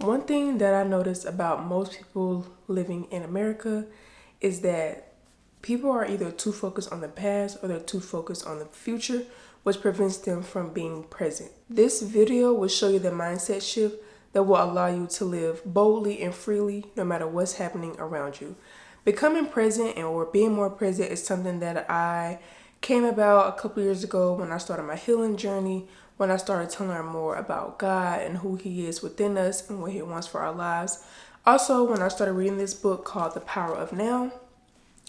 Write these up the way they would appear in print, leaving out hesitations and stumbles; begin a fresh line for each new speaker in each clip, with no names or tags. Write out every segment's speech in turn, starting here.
One thing that I notice about most people living in America is that people are either too focused on the past or they're too focused on the future, which prevents them from being present. This video will show you the mindset shift that will allow you to live boldly and freely no matter what's happening around you. Becoming present or being more present is something that I came about a couple years ago when I started my healing journey, when I started to learn more about God and who He is within us and what He wants for our lives. Also, when I started reading this book called The Power of Now,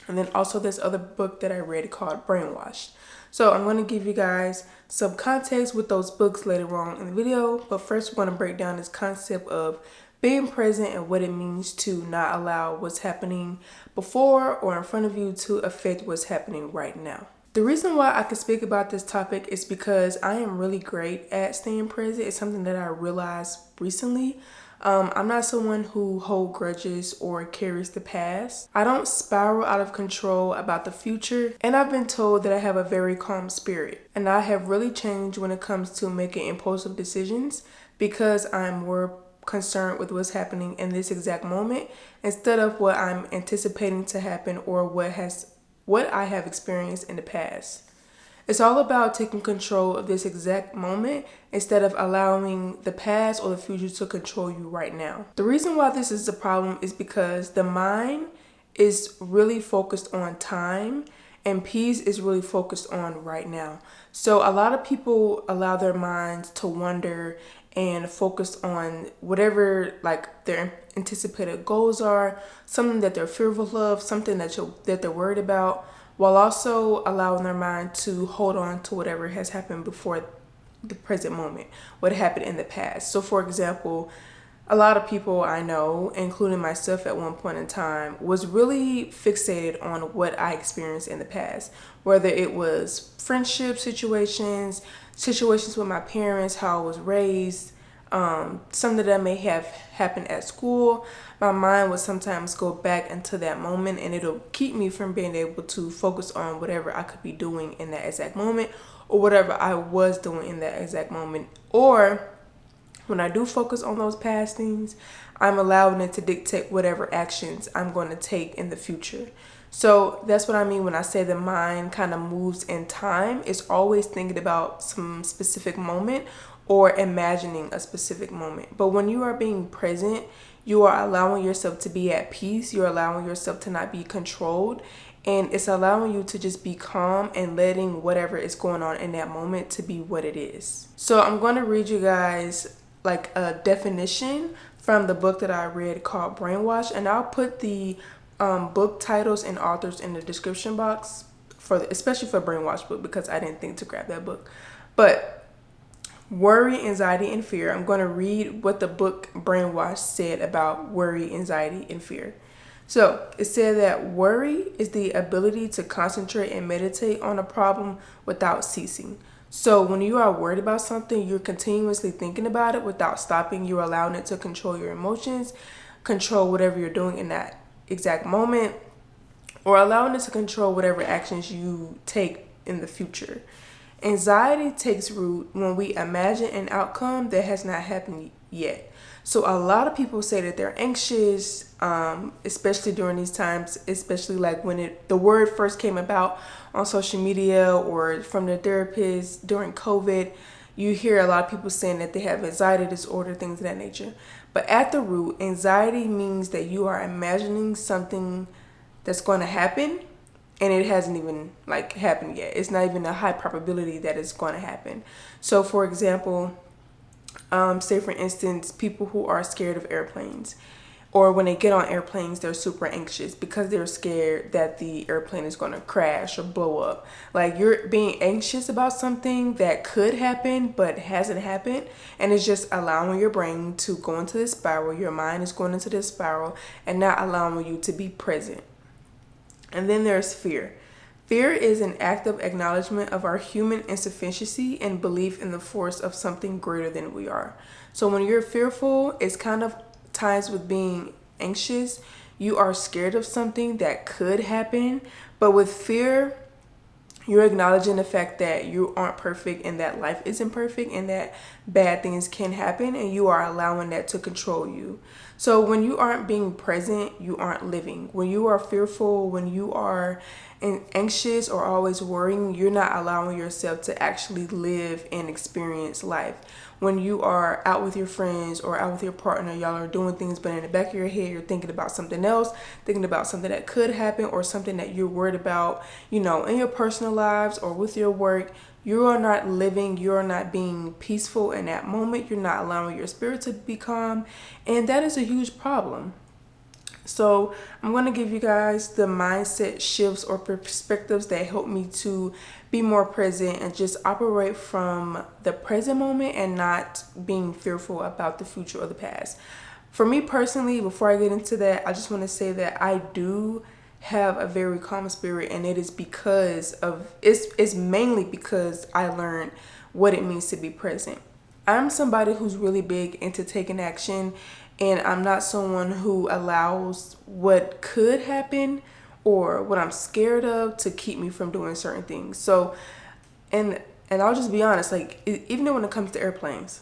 and then also this other book that I read called Brainwashed. So I'm going to give you guys some context with those books later on in the video, but first we're going to break down this concept of being present and what it means to not allow what's happening before or in front of you to affect what's happening right now. The reason why I can speak about this topic is because I am really great at staying present. It's something that I realized recently. I'm not someone who holds grudges or carries the past. I don't spiral out of control about the future, and I've been told that I have a very calm spirit. And I have really changed when it comes to making impulsive decisions because I'm more concerned with what's happening in this exact moment instead of what I'm anticipating to happen or what I have experienced in the past. It's all about taking control of this exact moment instead of allowing the past or the future to control you right now. The reason why this is a problem is because the mind is really focused on time and peace is really focused on right now. So a lot of people allow their minds to wander and focus on whatever like their anticipated goals are, something that they're fearful of, something that they're worried about, while also allowing their mind to hold on to whatever has happened before the present moment, what happened in the past. So for example, a lot of people I know, including myself at one point in time, was really fixated on what I experienced in the past, whether it was friendship situations with my parents, how I was raised, something that may have happened at school. My mind would sometimes go back into that moment and it'll keep me from being able to focus on whatever I could be doing in that exact moment or whatever I was doing in that exact moment. Or when I do focus on those past things, I'm allowing it to dictate whatever actions I'm going to take in the future. So that's what I mean when I say the mind kind of moves in time. It's always thinking about some specific moment or imagining a specific moment. But when you are being present, you are allowing yourself to be at peace. You're allowing yourself to not be controlled. And it's allowing you to just be calm and letting whatever is going on in that moment to be what it is. So I'm going to read you guys like a definition from the book that I read called Brainwashed. And I'll put the book titles and authors in the description box, especially for Brainwashed book, because I didn't think to grab that book. But worry, anxiety, and fear. I'm going to read what the book Brainwashed said about worry, anxiety, and fear. So it said that worry is the ability to concentrate and meditate on a problem without ceasing. So when you are worried about something, you're continuously thinking about it without stopping. You're allowing it to control your emotions, control whatever you're doing in that exact moment, or allowing it to control whatever actions you take in the future. Anxiety takes root when we imagine an outcome that has not happened yet. So a lot of people say that they're anxious, especially during these times, especially like when the word first came about on social media or from their therapist during COVID. You hear a lot of people saying that they have anxiety disorder, things of that nature. But at the root, anxiety means that you are imagining something that's going to happen and it hasn't even like happened yet. It's not even a high probability that it's going to happen. So for example, say for instance, people who are scared of airplanes, or when they get on airplanes, they're super anxious because they're scared that the airplane is going to crash or blow up. Like you're being anxious about something that could happen but hasn't happened, and it's just allowing your brain to go into this spiral. Your mind is going into this spiral and not allowing you to be present. And then there's fear. Fear is an active acknowledgement of our human insufficiency and belief in the force of something greater than we are. So when you're fearful, it's kind of ties with being anxious. You are scared of something that could happen, but with fear, You're acknowledging the fact that you aren't perfect and that life isn't perfect and that bad things can happen, and you are allowing that to control you. So when you aren't being present, you aren't living. When you are fearful, when you are anxious or always worrying, you're not allowing yourself to actually live and experience life. When you are out with your friends or out with your partner, y'all are doing things, but in the back of your head, you're thinking about something else, thinking about something that could happen or something that you're worried about, in your personal lives or with your work. You are not living, you are not being peaceful in that moment. You're not allowing your spirit to be calm, and that is a huge problem. So I'm going to give you guys the mindset shifts or perspectives that help me to be more present and just operate from the present moment and not being fearful about the future or the past. For me personally, before I get into that, I just want to say that I do have a very calm spirit, and it is because of it's mainly because I learned what it means to be present. I'm somebody who's really big into taking action, and I'm not someone who allows what could happen or what I'm scared of to keep me from doing certain things. So, and I'll just be honest, like even when it comes to airplanes,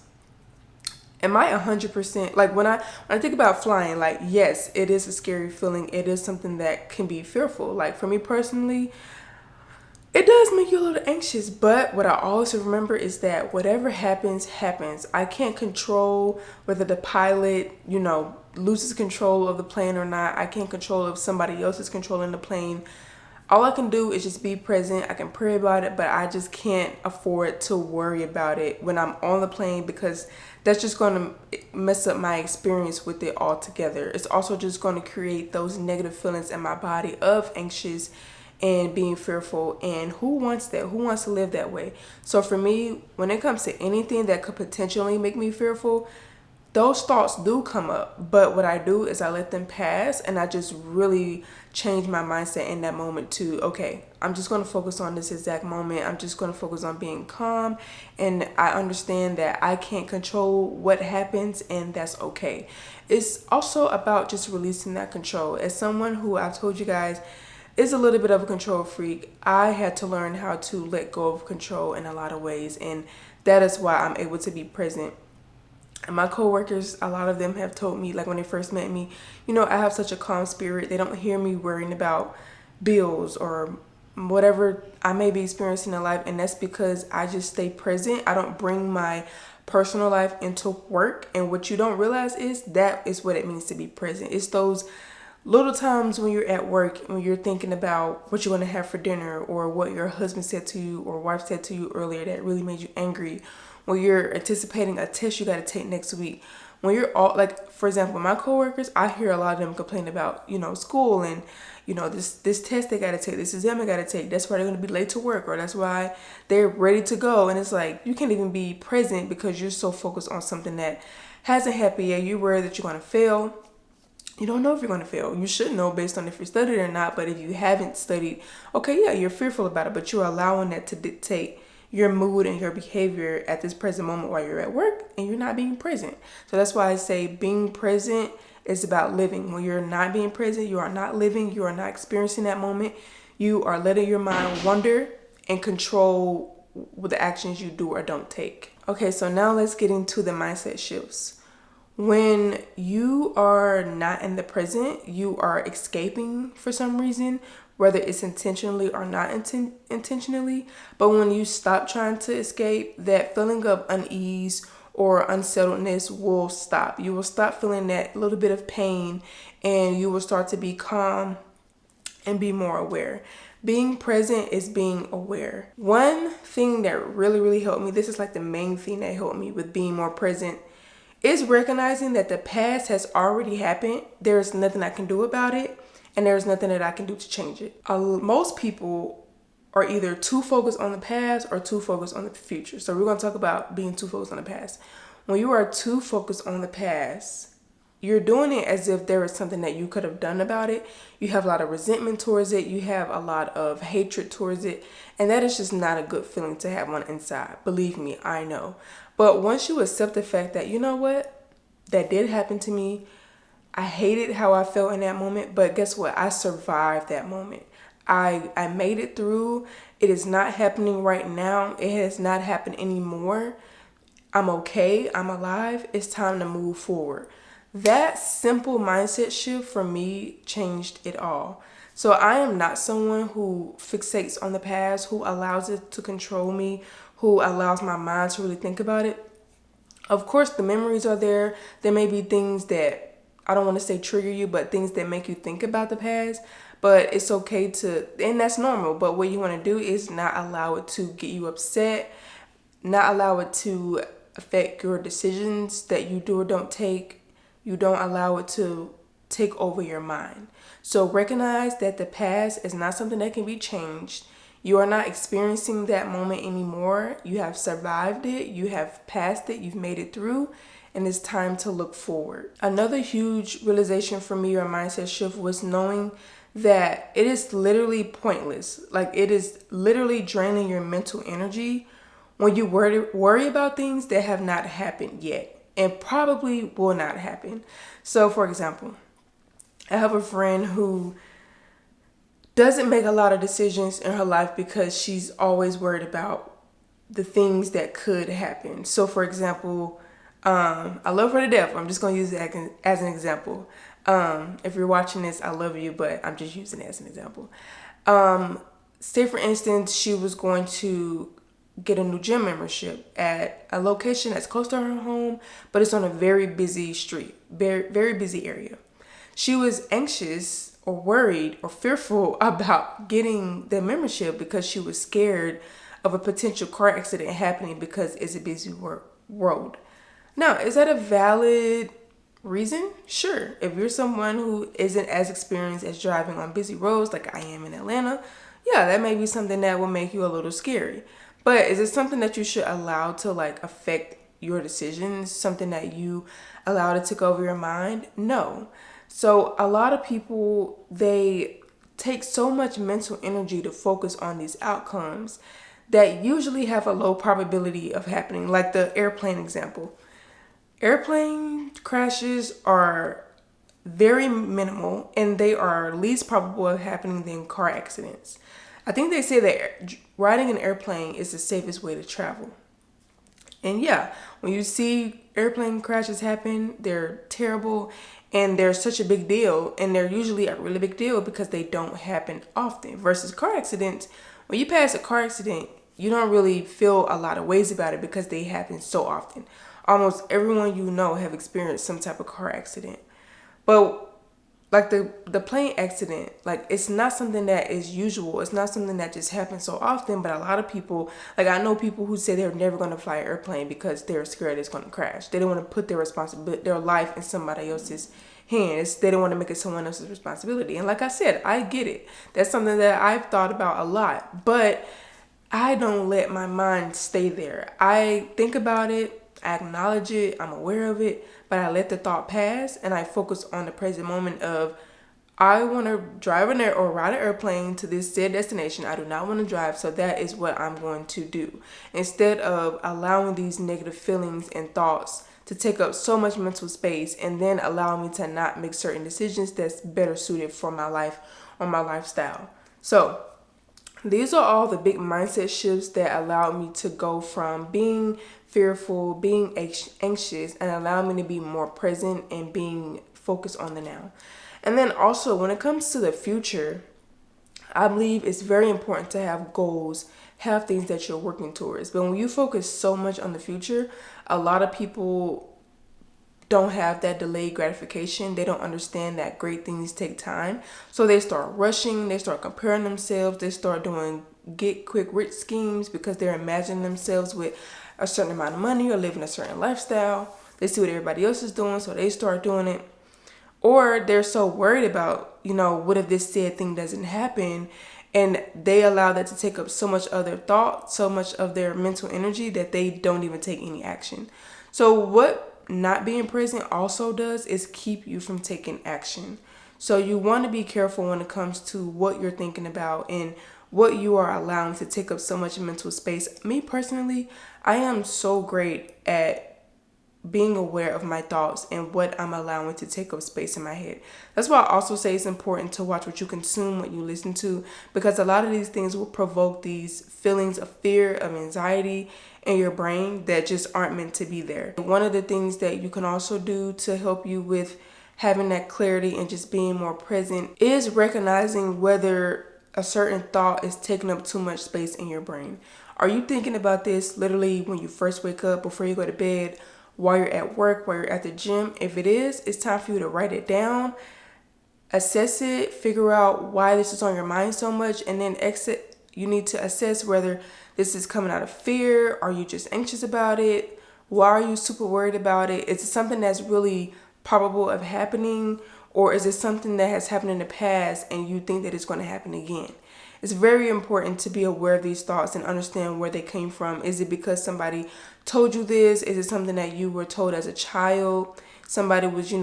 am I 100% like when I think about flying, like yes, it is a scary feeling. It is something that can be fearful. Like for me personally, it does make you a little anxious, but what I always remember is that whatever happens, happens. I can't control whether the pilot, loses control of the plane or not. I can't control if somebody else is controlling the plane. All I can do is just be present. I can pray about it, but I just can't afford to worry about it when I'm on the plane, because that's just going to mess up my experience with it altogether. It's also just going to create those negative feelings in my body of anxious and being fearful. And who wants that? Who wants to live that way? So for me, when it comes to anything that could potentially make me fearful, those thoughts do come up. But what I do is I let them pass, and I just really change my mindset in that moment to, okay, I'm just going to focus on this exact moment. I'm just going to focus on being calm. And I understand that I can't control what happens, and that's okay. It's also about just releasing that control. As someone who, I've told you guys, is a little bit of a control freak, I had to learn how to let go of control in a lot of ways, and that is why I'm able to be present. And my coworkers, a lot of them have told me, like when they first met me, I have such a calm spirit. They don't hear me worrying about bills or whatever I may be experiencing in life, and that's because I just stay present. I don't bring my personal life into work, and what you don't realize is that is what it means to be present. It's those little times when you're at work, when you're thinking about what you're going to have for dinner, or what your husband said to you or wife said to you earlier that really made you angry, when you're anticipating a test you got to take next week, when you're all like, for example, my coworkers, I hear a lot of them complain about, school and, this test they got to take, this exam they got to take. That's why they're going to be late to work, or that's why they're ready to go. And it's like, you can't even be present because you're so focused on something that hasn't happened yet. You're worried that you're going to fail. You don't know if you're going to fail. You should know based on if you studied or not. But if you haven't studied, okay, yeah, you're fearful about it, but you're allowing that to dictate your mood and your behavior at this present moment while you're at work, and you're not being present. So that's why I say being present is about living. When you're not being present, you are not living. You are not experiencing that moment. You are letting your mind wander and control what the actions you do or don't take. Okay, so now let's get into the mindset shifts. When you are not in the present, you are escaping for some reason, whether it's intentionally or not intentionally. But when you stop trying to escape, that feeling of unease or unsettledness will stop. You will stop feeling that little bit of pain, and you will start to be calm and be more aware. Being present is being aware. One thing that really, really helped me, this is like the main thing that helped me with being more present, is recognizing that the past has already happened. There's nothing I can do about it, and there's nothing that I can do to change it. Most people are either too focused on the past or too focused on the future. So we're going to talk about being too focused on the past. When you are too focused on the past, you're doing it as if there was something that you could have done about it. You have a lot of resentment towards it. You have a lot of hatred towards it. And that is just not a good feeling to have on the inside. Believe me, I know. But once you accept the fact that, you know what, that did happen to me. I hated how I felt in that moment. But guess what? I survived that moment. I made it through. It is not happening right now. It has not happened anymore. I'm okay. I'm alive. It's time to move forward. That simple mindset shift for me changed it all. So I am not someone who fixates on the past, who allows it to control me, who allows my mind to really think about it. Of course, the memories are there. There may be things that, I don't want to say trigger you, but things that make you think about the past. But it's okay to, and that's normal. But what you want to do is not allow it to get you upset, not allow it to affect your decisions that you do or don't take. You don't allow it to take over your mind. So recognize that the past is not something that can be changed. You are not experiencing that moment anymore. You have survived it. You have passed it. You've made it through. And it's time to look forward. Another huge realization for me or mindset shift was knowing that it is literally pointless. Like, it is literally draining your mental energy when you worry about things that have not happened yet and probably will not happen. So, for example, I have a friend who doesn't make a lot of decisions in her life because she's always worried about the things that could happen. So, for example, I love her to death. I'm just going to use it as an example. If you're watching this, I love you, but I'm just using it as an example. Say, for instance, she was going to get a new gym membership at a location that's close to her home, but it's on a very busy street, very, very busy area. She was anxious or worried or fearful about getting the membership because she was scared of a potential car accident happening because it's a busy road. Now, is that a valid reason? Sure. If you're someone who isn't as experienced as driving on busy roads like I am in Atlanta, yeah, that may be something that will make you a little scary. But is it something that you should allow to affect your decisions? Something that you allow to take over your mind? No. So a lot of people, they take so much mental energy to focus on these outcomes that usually have a low probability of happening. Like the airplane example. Airplane crashes are very minimal and they are least probable of happening than car accidents. I think they say that riding an airplane is the safest way to travel. And yeah, when you see airplane crashes happen, they're terrible and they're such a big deal. And they're usually a really big deal because they don't happen often. Versus car accidents, when you pass a car accident, you don't really feel a lot of ways about it because they happen so often. Almost everyone you know have experienced some type of car accident. But like the plane accident, it's not something that is usual. It's not something that just happens so often. But a lot of people, I know people who say they're never going to fly an airplane because they're scared it's going to crash. They don't want to put their life in somebody else's hands. They don't want to make it someone else's responsibility. And like I said, I get it. That's something that I've thought about a lot. But I don't let my mind stay there. I think about it. I acknowledge it, I'm aware of it, but I let the thought pass and I focus on the present moment of, I want to drive or ride an airplane to this said destination. I do not want to drive, so that is what I'm going to do. Instead of allowing these negative feelings and thoughts to take up so much mental space and then allow me to not make certain decisions that's better suited for my life or my lifestyle. So these are all the big mindset shifts that allowed me to go from being fearful, being anxious, and allow me to be more present and being focused on the now. And then also, when it comes to the future, I believe it's very important to have goals, have things that you're working towards. But when you focus so much on the future, a lot of people don't have that delayed gratification. They don't understand that great things take time. So they start rushing, they start comparing themselves, they start doing get quick rich schemes because they're imagining themselves with a certain amount of money or living a certain lifestyle. They see what everybody else is doing, so they start doing it. Or they're so worried about, what if this said thing doesn't happen? And they allow that to take up so much of their thought, so much of their mental energy that they don't even take any action. So what not being present also does is keep you from taking action. So you want to be careful when it comes to what you're thinking about and what you are allowing to take up so much mental space. Me personally, I am so great at being aware of my thoughts and what I'm allowing to take up space in my head. That's why I also say it's important to watch what you consume, what you listen to, because a lot of these things will provoke these feelings of fear, of anxiety in your brain that just aren't meant to be there. One of the things that you can also do to help you with having that clarity and just being more present is recognizing whether a certain thought is taking up too much space in your brain. Are you thinking about this literally when you first wake up, before you go to bed, while you're at work, while you're at the gym? If it is, it's time for you to write it down, assess it, figure out why this is on your mind so much, and then exit. You need to assess whether this is coming out of fear. Are you just anxious about it? Why are you super worried about it? Is it something that's really probable of happening, or is it something that has happened in the past and you think that it's going to happen again? It's very important to be aware of these thoughts and understand where they came from. Is it because somebody told you this? Is it something that you were told as a child? Somebody was,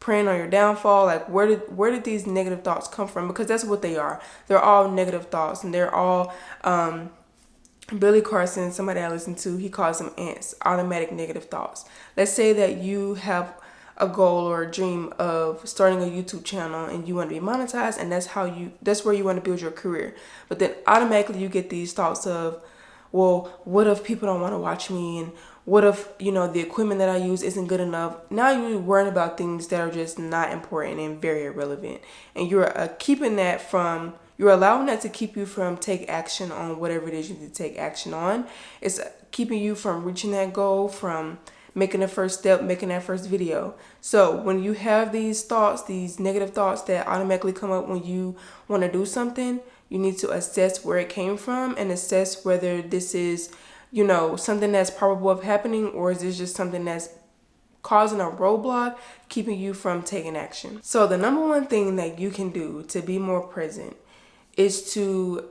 preying on your downfall? Like, where did these negative thoughts come from? Because that's what they are. They're all negative thoughts, and they're all Billy Carson, somebody I listen to, he calls them ants, automatic negative thoughts. Let's say that you have a goal or a dream of starting a YouTube channel and you want to be monetized, and that's where you want to build your career. But then automatically you get these thoughts of, well, what if people don't want to watch me, and what if the equipment that I use isn't good enough? Now you're worrying about things that are just not important and very irrelevant, and you're you're allowing that to keep you from take action on whatever it is you need to take action on. It's keeping you from reaching that goal, from making the first step, making that first video. So when you have these thoughts, these negative thoughts that automatically come up when you want to do something, you need to assess where it came from and assess whether this is, something that's probable of happening, or is this just something that's causing a roadblock, keeping you from taking action. So the number one thing that you can do to be more present is to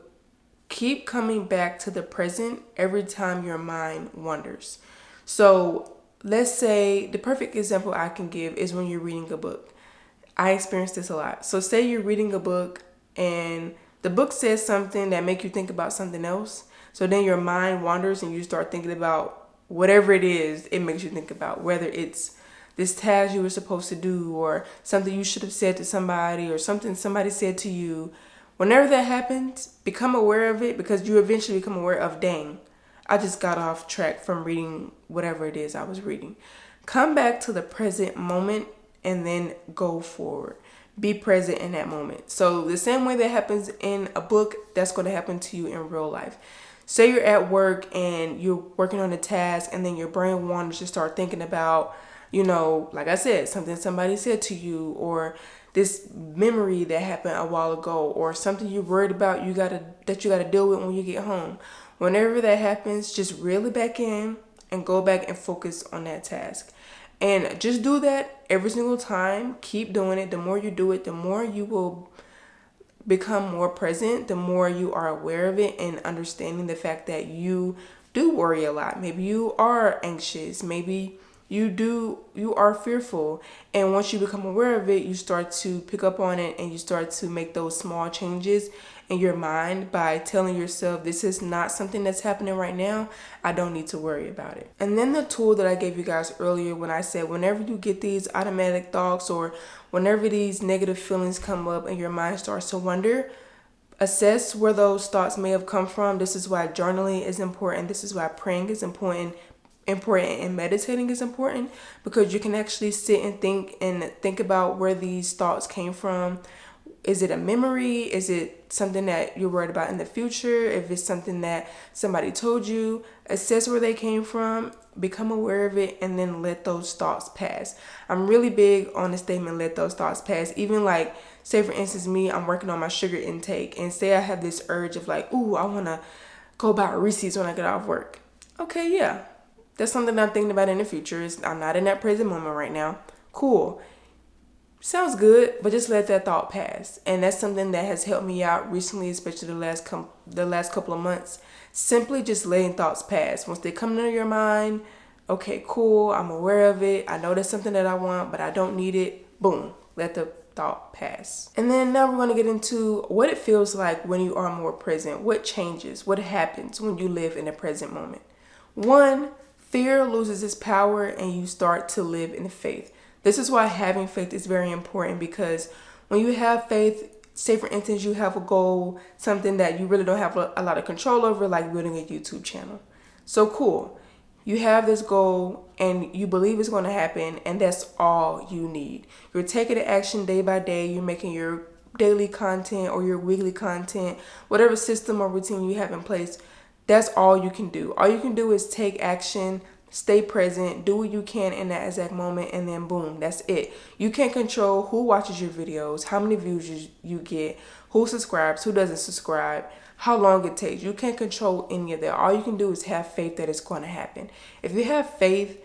keep coming back to the present every time your mind wanders. So let's say the perfect example I can give is when you're reading a book. I experience this a lot. So say you're reading a book and the book says something that makes you think about something else. So then your mind wanders and you start thinking about whatever it is it makes you think about, whether it's this task you were supposed to do, or something you should have said to somebody, or something somebody said to you. Whenever that happens, become aware of it, because you eventually become aware of, dang, I just got off track from reading whatever it is I was reading. Come back to the present moment and then go forward. Be present in that moment. So the same way that happens in a book, that's going to happen to you in real life. Say you're at work and you're working on a task, and then your brain wants to start thinking about, like I said, something somebody said to you, or this memory that happened a while ago, or something you're worried about that you gotta deal with when you get home. Whenever that happens, just reel it back in and go back and focus on that task. And just do that every single time. Keep doing it. The more you do it, the more you will become more present, the more you are aware of it and understanding the fact that you do worry a lot. Maybe you are anxious. Maybe you are fearful. And once you become aware of it, you start to pick up on it and you start to make those small changes in your mind by telling yourself, this is not something that's happening right now. I don't need to worry about it. And then the tool that I gave you guys earlier when I said, whenever you get these automatic thoughts or whenever these negative feelings come up and your mind starts to wonder, assess where those thoughts may have come from. This is why journaling is important. This is why praying is important and meditating is important, because you can actually sit and think about where these thoughts came from. Is it a memory? Is it something that you're worried about in the future? If it's something that somebody told you, assess where they came from, become aware of it, and then let those thoughts pass. I'm really big on the statement, let those thoughts pass. Even like, say for instance, me, I'm working on my sugar intake, and say I have this urge of like, ooh, I want to go buy Reese's when I get off work. Okay, yeah. That's something I'm thinking about in the future. I'm not in that present moment right now. Cool. Sounds good, but just let that thought pass. And that's something that has helped me out recently, especially the last couple of months. Simply just letting thoughts pass. Once they come into your mind, okay, cool, I'm aware of it. I know that's something that I want, but I don't need it. Boom, let the thought pass. And then now we're going to get into what it feels like when you are more present. What changes? What happens when you live in the present moment? One, fear loses its power and you start to live in faith. This is why having faith is very important, because when you have faith, say for instance, you have a goal, something that you really don't have a lot of control over, like building a YouTube channel. So cool. You have this goal and you believe it's going to happen, and that's all you need. You're taking the action day by day. You're making your daily content or your weekly content, whatever system or routine you have in place. That's all you can do. All you can do is take action, stay present, do what you can in that exact moment, and then boom, that's it. You can't control who watches your videos, how many views you get, who subscribes, who doesn't subscribe, how long it takes. You can't control any of that. All you can do is have faith that it's going to happen. If you have faith,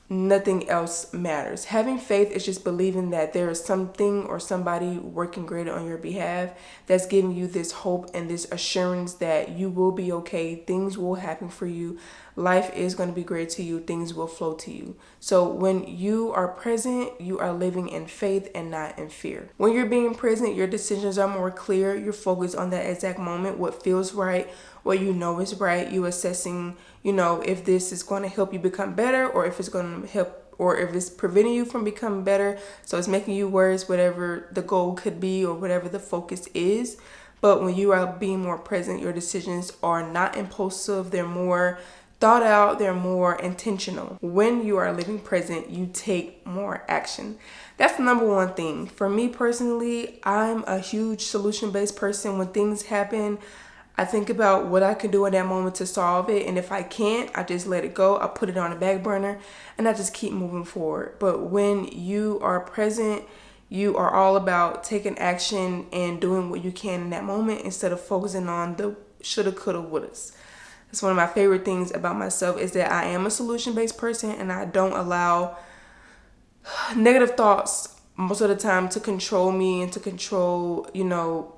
nothing else matters. Having faith is just believing that there is something or somebody working greater on your behalf that's giving you this hope and this assurance that you will be okay. Things will happen for you. Life is going to be great to you. Things will flow to you. So when you are present, you are living in faith and not in fear. When you're being present, your decisions are more clear. You're focused on that exact moment, what feels right, what you know is right. You assessing, if this is going to help you become better, or if it's going to help, or if it's preventing you from becoming better. So it's making you worse, whatever the goal could be or whatever the focus is. But when you are being more present, your decisions are not impulsive. They're more thought out. They're more intentional. When you are living present, you take more action. That's the number one thing. For me personally, I'm a huge solution-based person. When things happen, I think about what I can do in that moment to solve it. And if I can't, I just let it go. I put it on the back burner and I just keep moving forward. But when you are present, you are all about taking action and doing what you can in that moment instead of focusing on the shoulda, coulda, wouldas. That's one of my favorite things about myself, is that I am a solution-based person and I don't allow negative thoughts most of the time to control me and to control,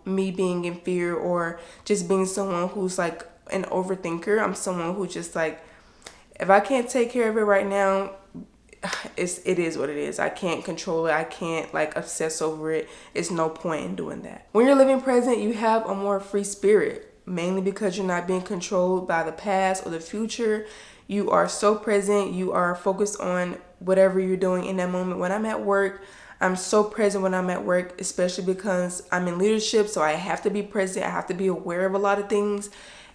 me being in fear or just being someone who's like an overthinker. I'm someone who just like, if I can't take care of it right now, it is what it is. I can't control it. I can't like obsess over it. It's no point in doing that. When you're living present, you have a more free spirit, mainly because you're not being controlled by the past or the future. You are so present. You are focused on whatever you're doing in that moment. When I'm at work, I'm so present when I'm at work, especially because I'm in leadership. So I have to be present. I have to be aware of a lot of things.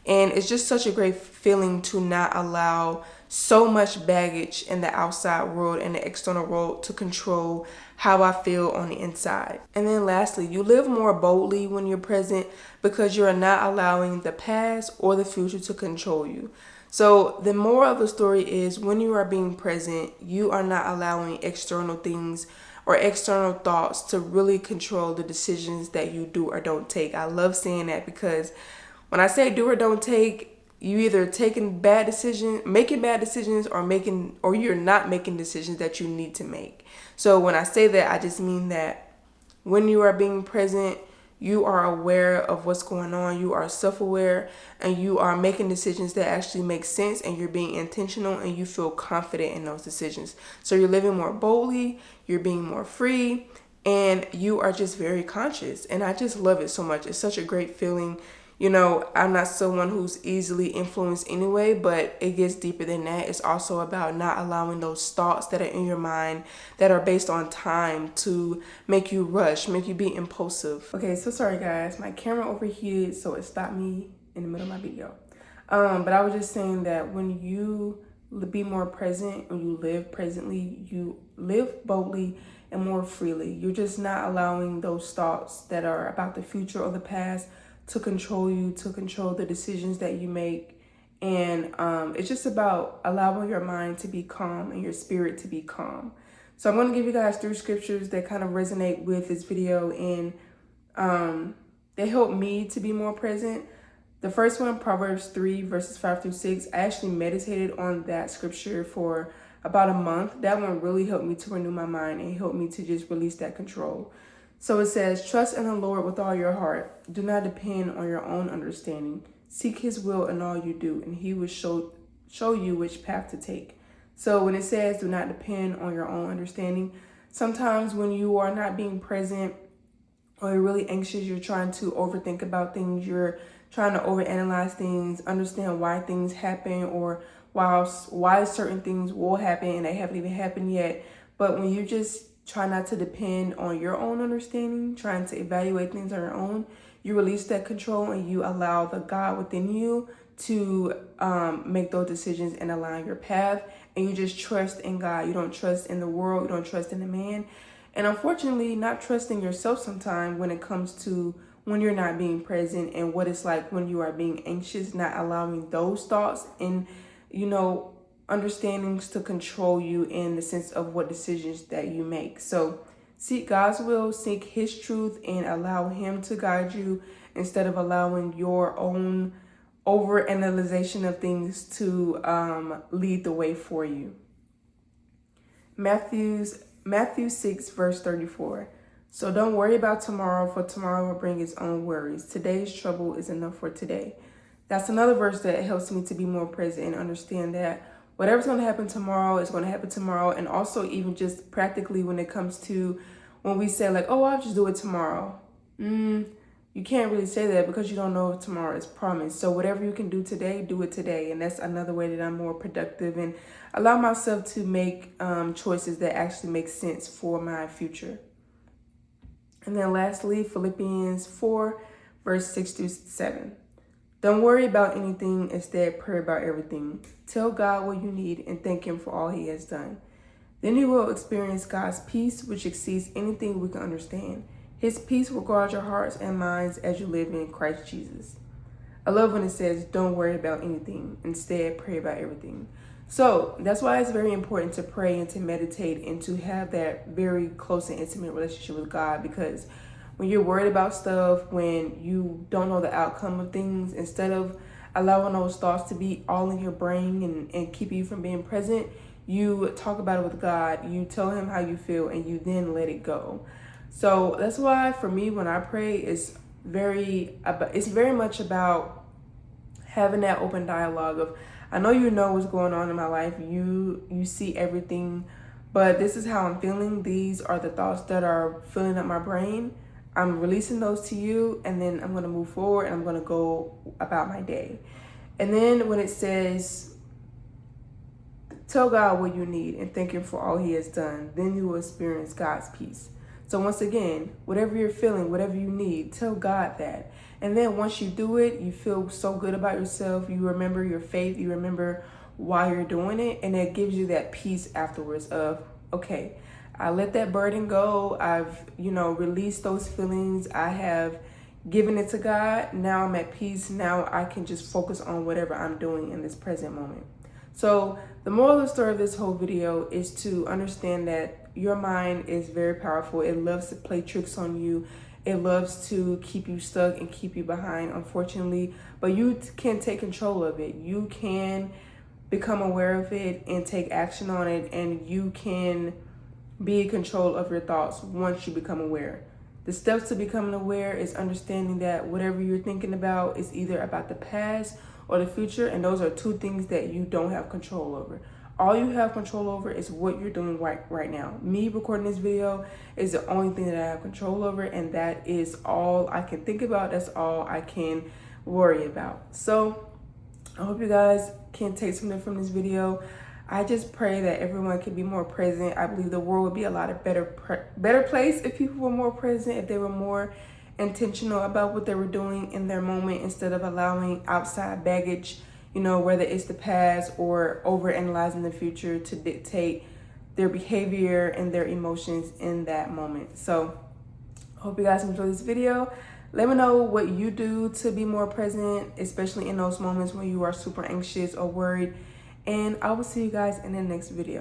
And it's just such a great feeling to not allow so much baggage in the outside world and the external world to control how I feel on the inside. And then lastly, you live more boldly when you're present because you're not allowing the past or the future to control you. So the moral of the story is, when you are being present, you are not allowing external things or external thoughts to really control the decisions that you do or don't take. I love saying that, because when I say do or don't take, you either making bad decisions, or you're not making decisions that you need to make. So when I say that, I just mean that when you are being present, you are aware of what's going on. You are self-aware and you are making decisions that actually make sense, and you're being intentional and you feel confident in those decisions. So you're living more boldly, you're being more free, and you are just very conscious. And I just love it so much. It's such a great feeling. I'm not someone who's easily influenced anyway, but it gets deeper than that. It's also about not allowing those thoughts that are in your mind that are based on time to make you rush, make you be impulsive. Okay, so sorry guys, my camera overheated, so it stopped me in the middle of my video. But I was just saying that when you be more present, when you live presently, you live boldly and more freely. You're just not allowing those thoughts that are about the future or the past to control you, to control the decisions that you make. And it's just about allowing your mind to be calm and your spirit to be calm. So I'm going to give you guys 3 scriptures that kind of resonate with this video, and they help me to be more present. The first one, Proverbs 3 verses 5-6. I actually meditated on that scripture for about a month. That one really helped me to renew my mind and helped me to just release that control. So it says, trust in the Lord with all your heart. Do not depend on your own understanding. Seek his will in all you do, and he will show you which path to take. So when it says do not depend on your own understanding, sometimes when you are not being present or you're really anxious, you're trying to overthink about things, you're trying to overanalyze things, understand why things happen or why certain things will happen and they haven't even happened yet. But when you just try not to depend on your own understanding, trying to evaluate things on your own, you release that control and you allow the God within you to make those decisions and align your path. And you just trust in God. You don't trust in the world. You don't trust in the man. And unfortunately, not trusting yourself sometimes when it comes to when you're not being present and what it's like when you are being anxious, not allowing those thoughts and, understandings to control you in the sense of what decisions that you make. So seek God's will, seek his truth, and allow him to guide you instead of allowing your own overanalyzation of things to lead the way for you. Matthew 6, verse 34. So don't worry about tomorrow, for tomorrow will bring its own worries. Today's trouble is enough for today. That's another verse that helps me to be more present and understand that whatever's going to happen tomorrow is going to happen tomorrow. And also even just practically when it comes to when we say like, oh, I'll just do it tomorrow. You can't really say that because you don't know if tomorrow is promised. So whatever you can do today, do it today. And that's another way that I'm more productive and allow myself to make choices that actually make sense for my future. And then lastly, Philippians 4, verse 6 through 7. Don't worry about anything, instead pray about everything. Tell God what you need and thank him for all he has done. Then you will experience God's peace, which exceeds anything we can understand. His peace will guard your hearts and minds as you live in Christ Jesus. I love when it says, don't worry about anything, instead pray about everything. So that's why it's very important to pray and to meditate and to have that very close and intimate relationship with God, because when you're worried about stuff, when you don't know the outcome of things, instead of allowing those thoughts to be all in your brain and keep you from being present, you talk about it with God, you tell him how you feel, and you then let it go. So that's why for me, when I pray, it's very much about having that open dialogue of, I know you know what's going on in my life. You see everything, but this is how I'm feeling. These are the thoughts that are filling up my brain. I'm releasing those to you, and then I'm going to move forward and I'm going to go about my day. And then when it says, tell God what you need and thank him for all he has done, then you will experience God's peace. So once again, whatever you're feeling, whatever you need, tell God that. And then once you do it, you feel so good about yourself. You remember your faith. You remember why you're doing it. And it gives you that peace afterwards of, okay, I let that burden go. I've, released those feelings. I have given it to God. Now I'm at peace. Now I can just focus on whatever I'm doing in this present moment. So the moral of the story of this whole video is to understand that your mind is very powerful. It loves to play tricks on you. It loves to keep you stuck and keep you behind, unfortunately. But you can take control of it. You can become aware of it and take action on it. And you can be in control of your thoughts once you become aware. The steps to becoming aware is understanding that whatever you're thinking about is either about the past or the future. And those are two things that you don't have control over. All you have control over is what you're doing right now. Me recording this video is the only thing that I have control over, and that is all I can think about. That's all I can worry about. So I hope you guys can take something from this video. I just pray that everyone can be more present. I believe the world would be a lot of better place if people were more present, if they were more intentional about what they were doing in their moment instead of allowing outside baggage, whether it's the past or overanalyzing the future to dictate their behavior and their emotions in that moment. So I hope you guys enjoy this video. Let me know what you do to be more present, especially in those moments when you are super anxious or worried. And I will see you guys in the next video.